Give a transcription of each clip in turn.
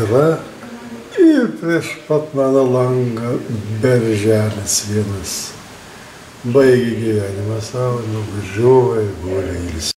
vasara ir prieš pat mano langą berželis vienas. Baigė gyvenimą savo, nuvažiuoja ir gulia ilsi.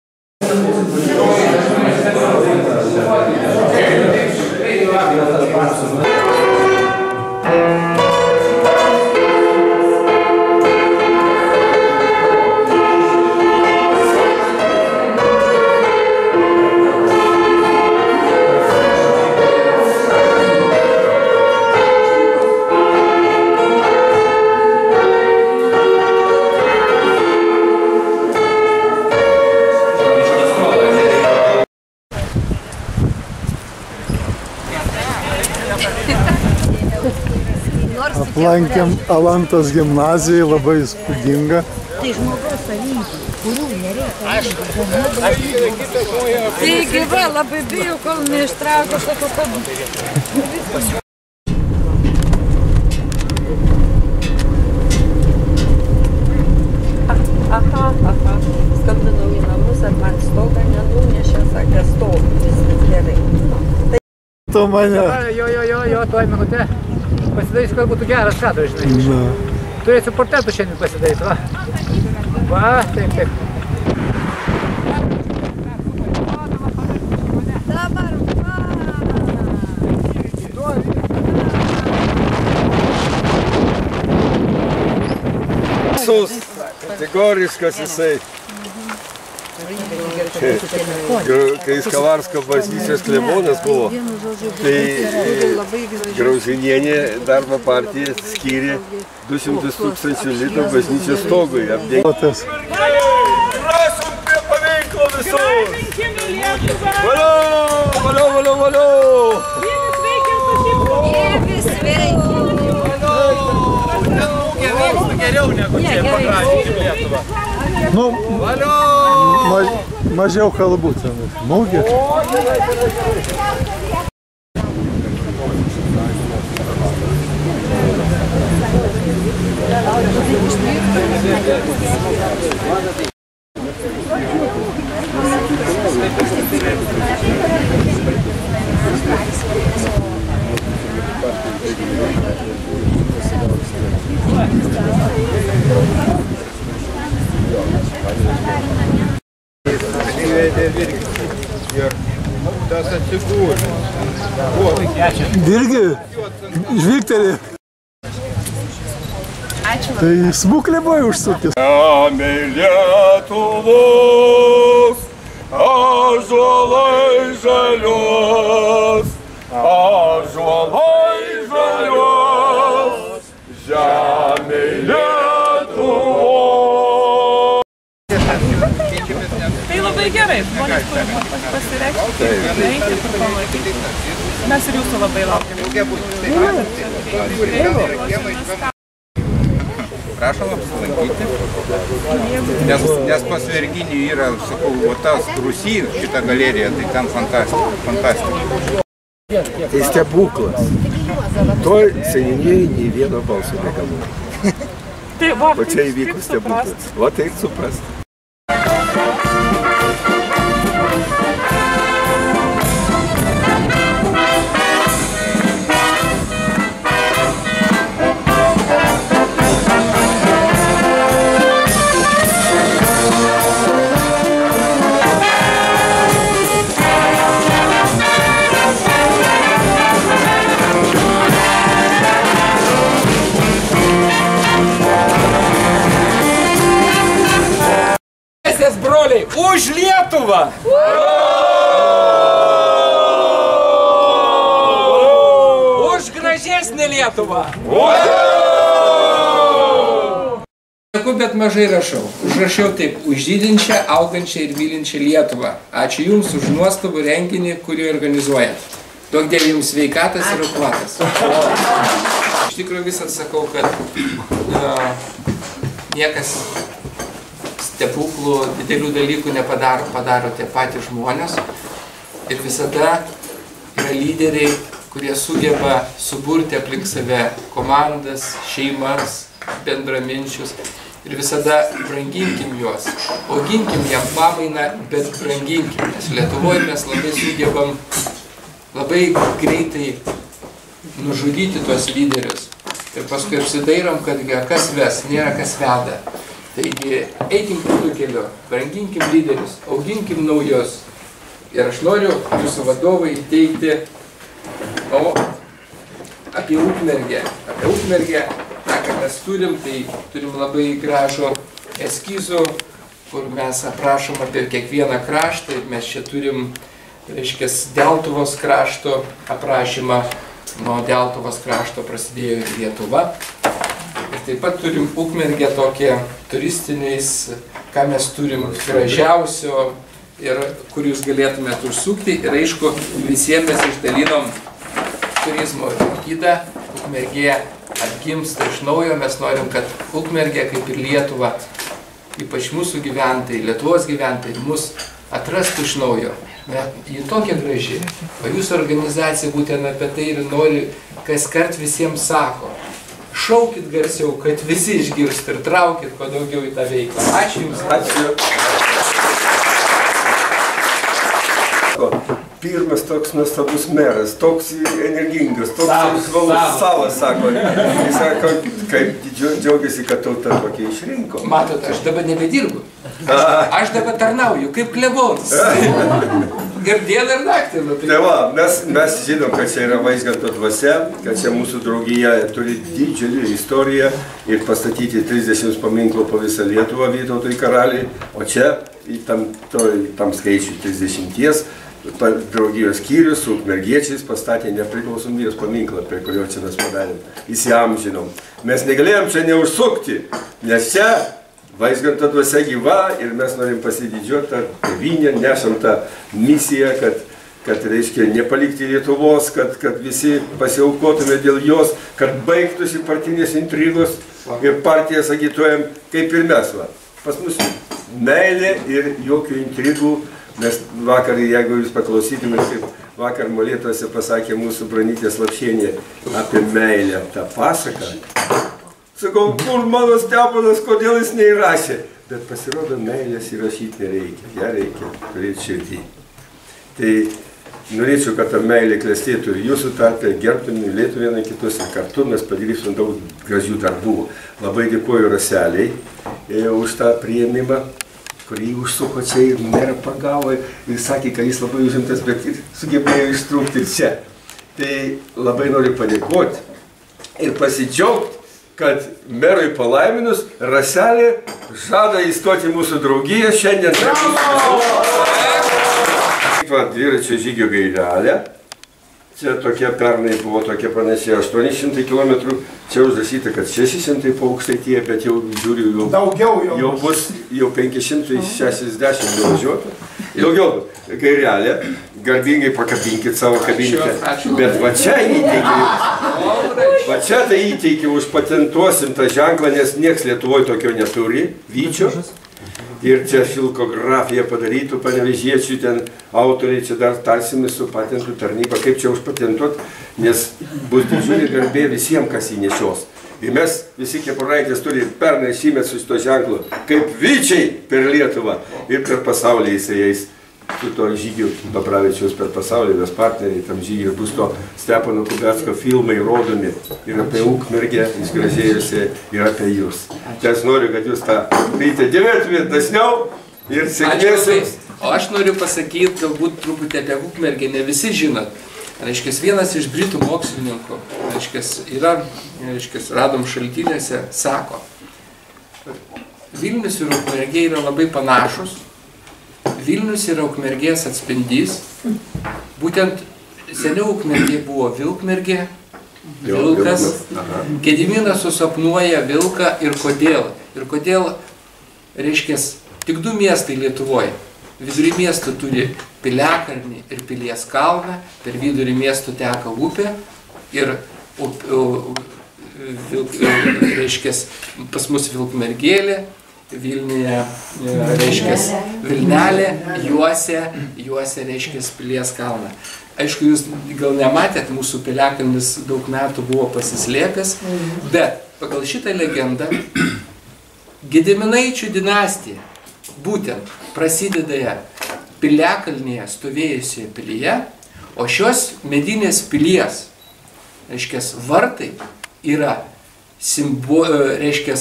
Aplankėm Alantos gimnaziją, labai įspūdinga. Tai žmogaus savybių, kurių nereikia. Taigi va, labai bijau, kol neištraukiu, sakau, kad... Aha. Skambinau į namus, ar man stogą nenunešė, sakė, stogu, viskas gerai. Tu mane... Jo, tuoj minutę. Pasidarys, kad būtų geras kadras, žinai. Turėsiu portretų šiandien pasidaryti, va. Va, taip. Dabar, Kategoriškas jisai. Kai Skavarsko bažnyčios klebonas buvo, tai Graužinienė darbo partija skyrė 200 000 litų bažnyčios stogui. Prašom prie paminklo visus! Valio! Geriau negu čia pagražinti Lietuvą. Nu, mažiau kalbų ten. Mūgė. Virgi, žvilgtelė. Tai smuklė buvo užsukęs. Žemė Lietuvos, ąžuolai žalios, žemė Lietuvos. Tai labai gerai, žmonės turi pasireikšti, eiti, pamatyti. Mes ir jūsų labai laukiame. Prašom apsilankyti, nes pas Virginijų yra, sakau, tas Rusy, šita galerija, tai ten fantastika. Tai stebuklas. Toj seniūnijai nei vieno balso negaluoja. O čia įvyko stebuklas. O tai suprasti. Broliai, už Lietuvą! Už gražesnę Lietuvą! Sakau, bet mažai rašau. Užrašiau taip, už žydinčią, augančią ir mylinčią Lietuvą. Ačiū Jums už nuostabų renginį, kurį organizuojat. Duok Dieve Jums sveikatas ir aukvatas. Iš tikrųjų visą sakau, kad niekas stebuklų, didelių dalykų padaro tie patys žmonės. Ir visada yra lyderiai, kurie sugeba suburti aplink save komandas, šeimas, bendraminčius. Ir visada branginkim juos. Auginkim jam pamainą, bet branginkim. Nes Lietuvoje mes labai sugebam labai greitai nužudyti tuos lyderius. Ir paskui apsidairom, kad kas ves, nėra kas veda. Taigi, eikim kitų keliu, branginkim lyderius, auginkim naujus. Ir aš noriu jūsų vadovai teikti apie Ukmergę. Apie Ukmergę, ką mes turim, tai turim labai gražų eskizų, kur mes aprašom apie kiekvieną kraštą. Ir mes čia turim, reiškia, Deltuvos krašto aprašymą. Nuo Deltuvos krašto prasidėjo ir Lietuva. Ir taip pat turim Ukmergę tokie turistiniais, ką mes turim gražiausio ir kur jūs galėtumėt užsukti. Ir aišku, visiems mes išdalinom turizmo gidą. Ukmergė atgimsta iš naujo. Mes norim, kad Ukmergė, kaip ir Lietuva, ypač mūsų gyventojai, Lietuvos gyventojai, mus atrastų iš naujo. Ji tokia graži. O jūsų organizacija būtent apie tai ir nori, kas kart visiems sako. Šaukit garsiau, kad visi išgirstų ir traukit kuo daugiau į tą veiklą. Ačiū Jums. Ačiū. Pirmas toks nuostabus meras, toks energingas, toks savas, sako. Jis sako, kaip džiaugiasi, kad tauta tokia išrinko. Matot, aš dabar nebedirbu. Aš dabar tarnauju, kaip klebonas. Ir dieną ir naktį. Tai va, mes žinom, kad čia yra Vaižganto dvasia, kad čia mūsų draugija turi didžiulį istoriją ir pastatyti 30 paminklų po visą Lietuvą Vytautui karaliui, o čia tam skaičiui 30 draugijos skyrius su ukmergiečiais pastatė nepriklausomybės paminklą, prie kurio čia mes padarėm, įsiamžinom. Mes negalėjom čia neužsukti, nes čia Vaižganto dvasia gyva ir mes norim pasididžiuoti tą tėvynę, nešam tą misiją, kad reiškia nepalikti Lietuvos, kad visi pasiaukotume dėl jos, kad baigtųsi partinės intrigos ir partijas agituojam kaip ir mes. Pas mus meilė ir jokių intrigų. Mes vakar, jeigu jūs paklausytumėte, kaip vakar Molėtuose pasakė mūsų Branytė Slapšienė apie meilę, tą pasaką. Sakau, kur mano Steponas, kodėl jis neįrašė? Bet pasirodo, meilės įrašyti nereikia, ją reikia turėti širdį. Tai norėčiau, kad ta meilė klestėtų ir jūsų tarpe, gerbtume, mylėtų vieną kitus ir kartu mes padarysim daug gražių darbų. Labai dėkuoju Raseliai už tą priėmimą, kurį užsuko čia ir merą pagavo ir sakė, kad jis labai užimtas, bet ir sugebėjo ištrūkti čia. Tai labai noriu padėkoti ir pasidžiaugti, kad merui palaiminus Raselė žada įstoti mūsų draugiją šiandien. Dviračio žygio gairelė. Čia tokia pernai buvo tokia panašiai 800 km, čia užrašyta, kad 600 po Aukštaitija, bet jau žiūriu, jau bus 560 nuvažiuota. Daugiau gairelė, garbingai pakabinkit savo kabinkę, bet va čia įteikiu, va čia tai įteikiu, užpatentuosim tą ženklą, nes nieks Lietuvoje tokio neturi, Vyčio. Ir čia filkografija padarytų panevėžiečių, ten autoriai čia dar tarsimės su patentų tarnyba, kaip čia užpatentuot, nes bus didžiulė garbė visiems, kas jį nešios. Ir mes visi kepuraitės turi pernai šįmet su šito ženklu, kaip Vyčiai per Lietuvą ir per pasaulį jisai eis. Su to žygiu Babravičiaus per pasaulį, mes partneriai tam žygiui bus to Stepono Kubecko filmai rodomi ir apie Ukmergę išgražėjusi ir apie jūs. Tai aš noriu, kad jūs tą daryti dėvėtumėt dažniau ir sėkmės. O aš noriu pasakyti, galbūt truputį apie Ukmergę, ne visi žinot. Reiškia, vienas iš britų mokslininkų, radom šaltiniuose, sako, Vilnius ir Ukmergė yra labai panašus. Vilnius yra Ukmergės atspindys. Būtent seniau Ukmergė buvo Vilkmergė, vilkas. Gediminas susapnuoja vilką ir kodėl. Ir kodėl, reiškia, tik 2 miestai Lietuvoje. Vidury miestų turi Piliakalnį ir Pilies kalną, per vidurį miestų teka upė ir reiškia, pas mus Vilkmergėlė. Vilniuje, reiškia, Vilnelė, juose, reiškia, Pilies kalną. Aišku, jūs gal nematėt, mūsų Piliakalnis daug metų buvo pasislėpęs, bet pagal šitą legendą Gediminaičių dinastija būtent prasideda Piliakalnyje stovėjusioje pilyje, O šios medinės pilies, reiškia, vartai yra, reiškia,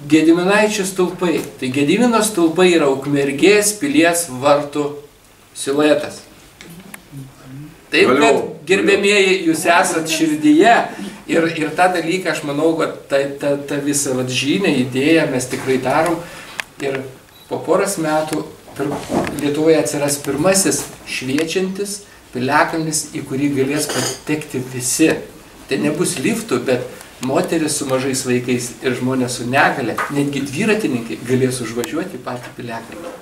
Gediminaičių stulpai. Tai Gedimino stulpai yra Ukmergės pilies vartų siluetas. Taip, kad gerbėmieji, jūs esat širdyje ir tą dalyką, aš manau, kad ta visa žinia, idėja mes tikrai darom. Ir po poros metų Lietuvoje atsiras pirmasis šviečiantis piliakalnis, į kurį galės patekti visi. Tai nebus liftų, bet moteris su mažais vaikais ir žmonės su negale, netgi dviratininkai galės užvažiuoti patį piliakalnį.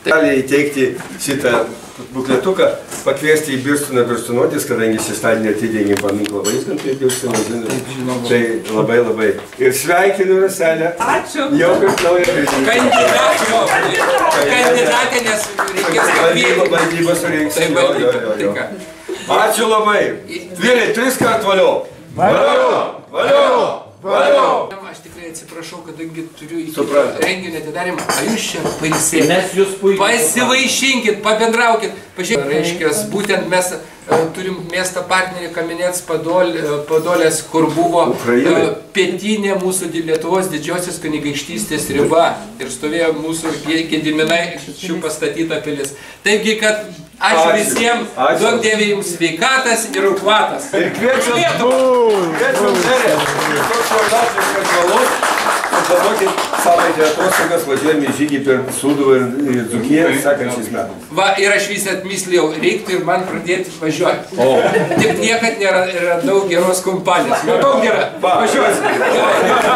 Gali įteikti šitą bukletuką, pakviesti į Birštoną birštonuotis, kadangi šeštadienį atidengėm paminklą Vaižgantui Birštoną. Tai labai. Ir sveikinu Raselę. Ačiū. Jau kaip nauja Kandidatė, nes reikės kalbėti. Valdybą surinks. Ačiū labai. Vyrai, 3 kart valio. Valio! Aš tikrai atsiprašau, kadangi turiu iki renginio atidarimą. A jūs čia pailsėkite. Mes jūs puikiai. Pasivaišinkit, pabendraukit. Pažiūrėkit, reiškia, būtent mes turim miestą partnerį Kamenets Podolės, kur buvo pietinė mūsų Lietuvos didžiosios kunigaikštystės riba ir stovėjo mūsų Gediminaičių pastatyta pilis. Taigi, kad ačiū visiems, duok Dieve jums sveikatas ir ukvatas. Ir kviečiam merę, toks fantastiškas žalos, padarokit savaitę atostogas, važiuojame į žygį per Sūduvą ir Dzūkiją sekančiais metais. Va, ir aš vis atmislėjau, reiktų ir man pradėti važiuoti. Tik niekad neradau geros kompanijos. Matau gerą. Važiuosi.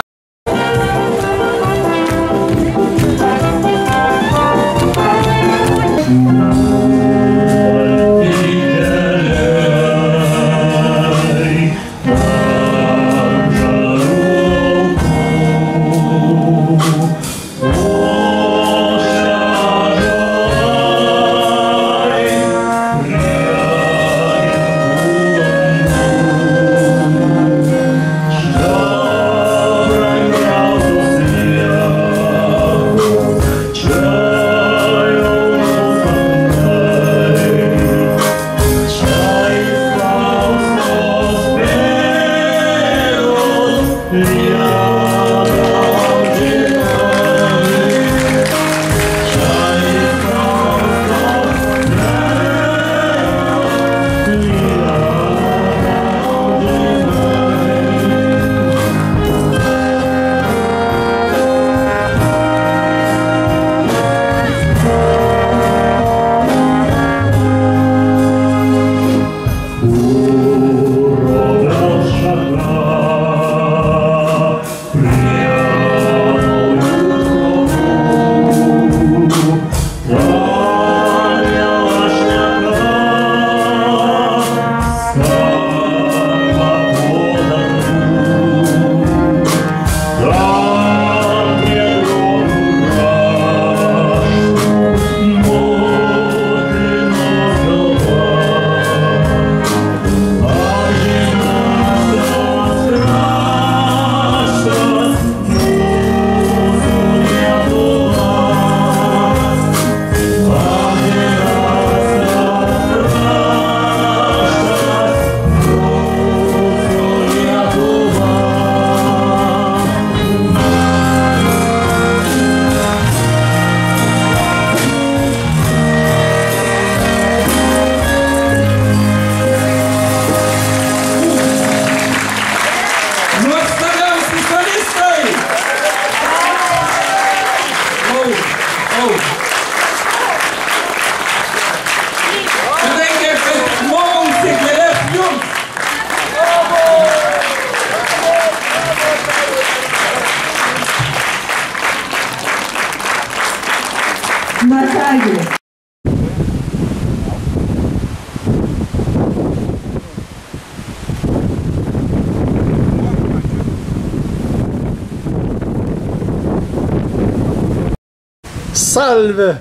Salve,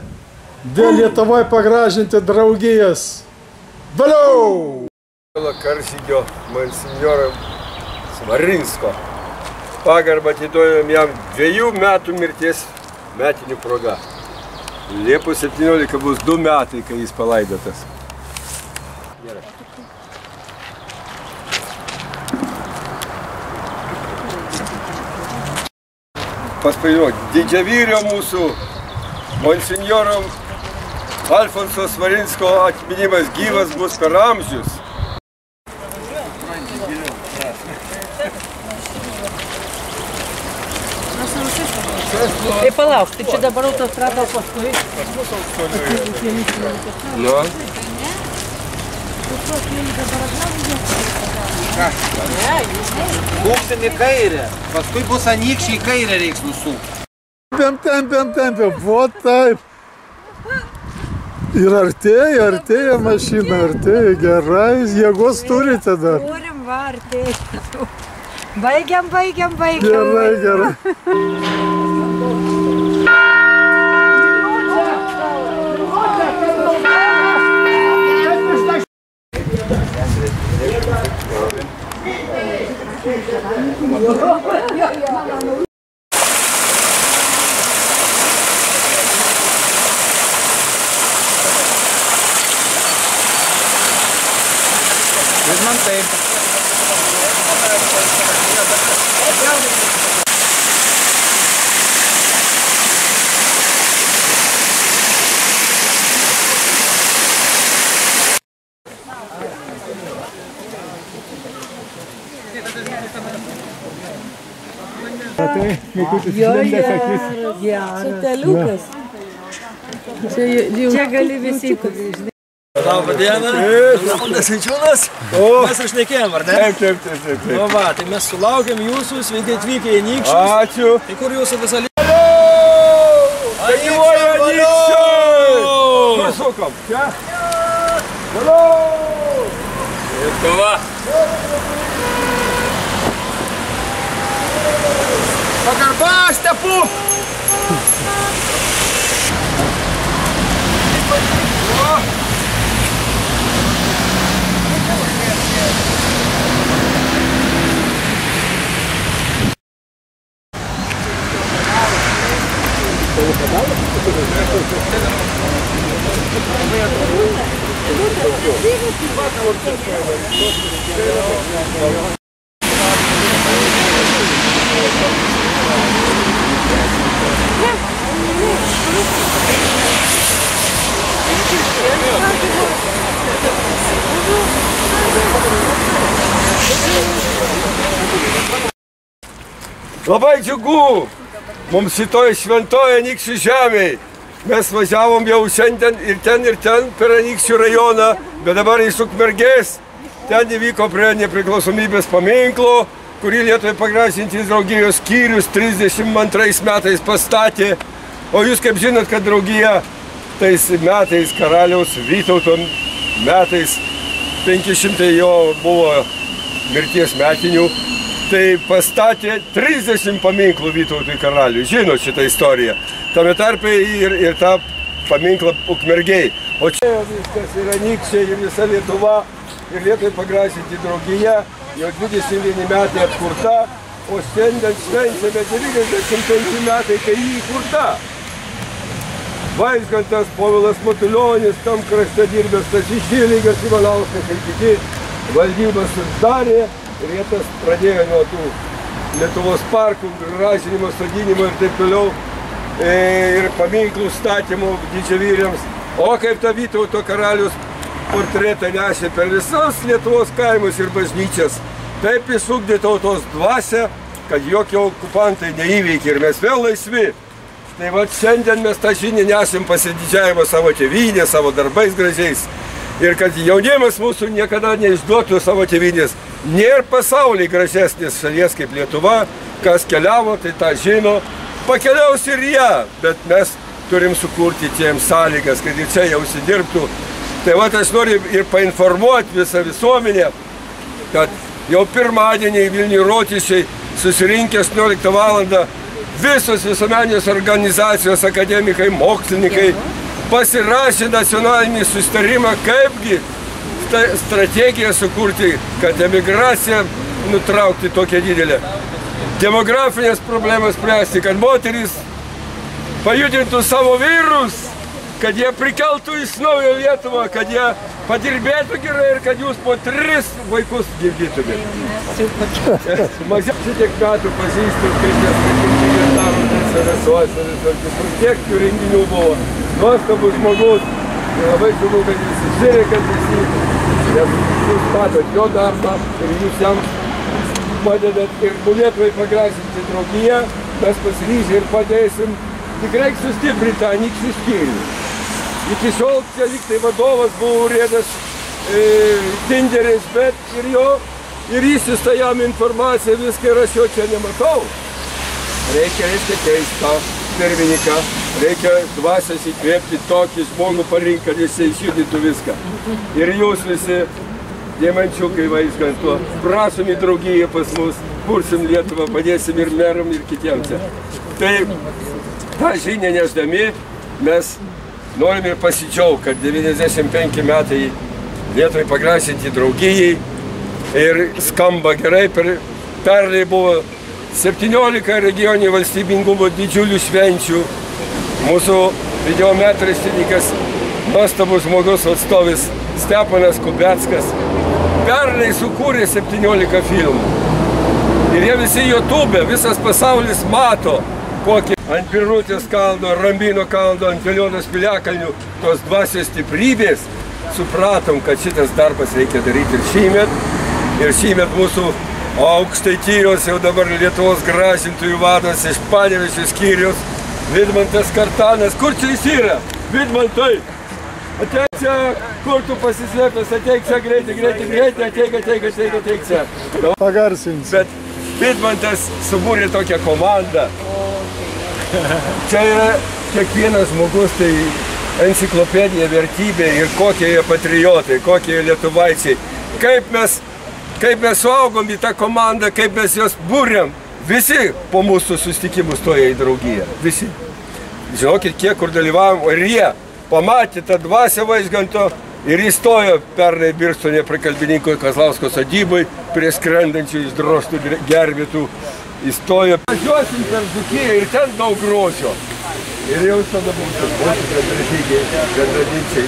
dėl Lietuvoje pagražinti draugijas. Valiau! Karžygio monsinjoro Svarinsko. Pagarbą atidavėm jam 2 metų mirties metinių proga. Liepos 17 bus 2 metai, kai jis palaidotas. Paspainuok, didžiavyrio mūsų monsinjorom Alfonso Svarinsko atminimas gyvas bus per amžius. Tai palauk, tai čia dabar autostrada paskui. Nu. Būksim į kairę, paskui bus anykščiai į kairę reiks nusukti. Tempiam, vot taip. Ir artėja mašina, artėja, gerai, jėgos turite dar. Turim va, artėja. Baigiam. Gerai. Man taip. Suteliukas. Čia gali visi. Labą dieną, Leondas Vaičiūnas. Mes išnekėjom, ar ne? Taip. Nu va, tai mes sulaukėm jūsų, sveiki atvykę į Anykščius. Ačiū. Tai kur jūsų visa lyga? Gyvoja Anykščiai! Kur sukom? Čia? Ir kova. Pagarba, stepu! Labai džiugu, mums šitoj šventoje Anykščių žemėje. Mes važiavom jau šiandien ir ten per Anykščių rajoną, bet dabar iš Ukmergės. Ten įvyko prie nepriklausomybės paminklo, kurį Lietuvai pagražintis draugijos skyrius 32 metais pastatė. O jūs kaip žinot, kad draugija tais metais, karaliaus Vytauto metais, 500 jo buvo mirties metinių, tai pastatė 30 paminklų Vytautui karaliui. Žinot šitą istoriją. Tame tarpe ir tą paminklą Ukmergėj. O čia viskas ir Anykščiai, ir visa Lietuva, ir Lietuvai pagražinti draugija, jau 21 metai atkurta, o šiandien švenčiame 95 metai, kai jį įkurta. Vaizgantas, Povilas Matulionis, tam krašte dirbęs Stasys Šyligas, Ivanauskas ir kiti valdybas sudarė. Ir jie tas pradėjo nuo tų Lietuvos parkų, gražinimo, sodinimo ir taip toliau, ir paminklų statymų didžiavyriams. O kaip ta Vytauto karalius portretą nešė per visas Lietuvos kaimus ir bažnyčias, taip išugdė tautos dvasią, kad jokie okupantai neįveikė ir mes vėl laisvi. Tai va šiandien mes tą žinią nešim pasididžiavimą savo tėvynę, savo darbais gražiais. Ir kad jaunimas mūsų niekada neišduotų savo tėvynės. Nėra pasaulyje gražesnės šalies kaip Lietuva, kas keliavo, tai tą žino, pakeliaus ir ją, bet mes turim sukurti tiems sąlygas, kad ir čia jau užsidirbtų. Tai va, aš noriu ir painformuoti visą visuomenę, kad jau pirmadienį Vilniuje Rotušėje susirinkę 18 valandą visos visuomeninės organizacijos, akademikai, mokslininkai pasirašė nacionalinį susitarimą, kaipgi strategiją sukurti, kad emigraciją nutraukti tokią didelę. Demografinės problemas spręsti, kad moterys pajudintų savo vyrus kad jie prikeltų į naują Lietuvą, kad jie padirbėtų gerai ir kad jūs po 3 vaikus gimdytumėte. Šitiek metų pažįstu, kaip jie daro, tiek jų renginių buvo. Nuostabus žmogus, labai džiugu, kad jūs išsirekat visi, nes jūs matot jo darbą ir jūs jam padedat ir Lietuvai pagražinti draugiją, mes pasiryžę ir padėsim. Tik reikia sustiprinti tą anykščių skyrių. Iki šiol čia lyg tai vadovas buvo urėdas Tinderis, bet ir išsiusta jam informacija viską ir aš jo čia nematau. Reikia keisti tą pirmininką, reikia dvasias įkvėpti tokį žmogų parinkt, kad jis išjudintų viską. Ir jūs visi diemančiukai Vaizganto, prašom į draugiją pas mus, kursim Lietuvą, padėsim ir meram, ir kitiems. Tai tą žinią nešdami mes norim ir pasidžiaugti, kad 95 metai Lietuvai pagražinti draugijai ir skamba gerai. Pernai buvo 17 regioninių valstybingumo didžiulių švenčių. Mūsų videometraštininkas, nuostabus žmogus atstovis Stepanas Kubeckas, pernai sukūrė 17 filmų. Ir jie visi YouTube, visas pasaulis mato, kokį ant Birutės kalno, Rambino kalno, ant Velionos piliakalnių tos dvasios stiprybės, supratom, kad šitas darbas reikia daryti ir šįmet. Ir šįmet mūsų Aukštaitijos jau dabar Lietuvos gražintojų vadas iš Panevėžio skyriaus, Vidmantas Kartanas. Kur čia jis yra? Vidmantai! Ateik čia, kur tu pasislėpęs, ateik čia greitai, ateik čia. Pagarsins. Bet Vidmantas subūrė tokią komandą. Čia yra kiekvienas žmogus, tai enciklopedija, vertybė ir kokie jie patriotai, kokie jie lietuvaičiai. Kaip mes suaugom į tą komandą, kaip mes juos būrėm. Visi po mūsų susitikimų stoja į draugiją. Visi. Žinokit, kiek kur dalyvavom, ir jie pamatė tą dvasią Vaizganto ir įstojo pernai Birštone prie kalbininkų Kazlausko sodybui, prie skrendančių išdroštų gervėtų. Įstojo. Važiuosim per Dzūkiją ir ten daug grožio. Ir jau tada būtų tradicijai.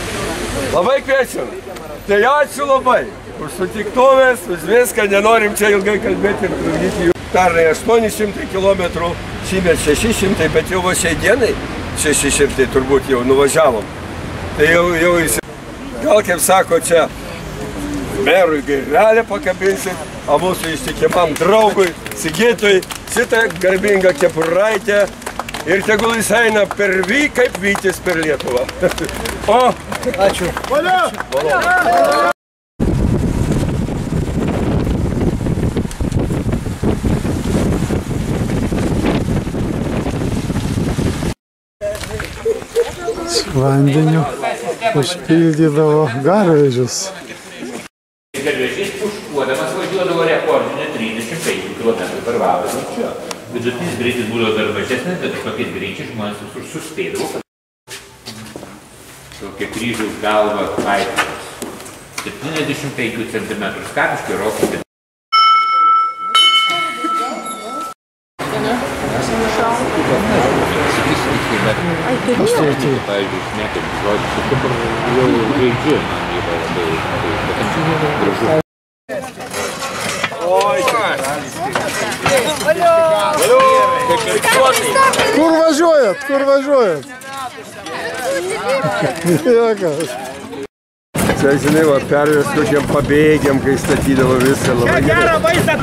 Labai kviečiam. Tai ačiū labai už sutiktuvės, už viską. Nenorim čia ilgai kalbėti ir trukdyti jų. Pernai 800 km, šįmet 600, bet jau va šiai dienai 600 turbūt jau nuvažiavom. Tai jau gal kaip sako čia, merui gairelę pakabinsim, o mūsų ištikimam draugui, Sigitui, šitą garbingą kepuraitę ir tegul jis eina per kaip Vytis per Lietuvą. O, ačiū. Valio! Vandeniu užpildydavo garvežius. Garvežys puškuodamas važiuodavo rekordinę 35 km per valandą. Vidutinis greitis būdavo dar mažesnis, bet tokiais greičiais žmonės visur suspėdavo. Tokia kryžiaus galva laiptas. 75 cm skatiškai rokyti. Pavyzdžiui, šnekėm, žodžiu, dabar jau žaidžiu, man yra labai gražu. Kur važiuojat? Kur važiuojat? Čia, žinai, va, pervės tokiem pabėgiam, kai statydavo viską labai gerai.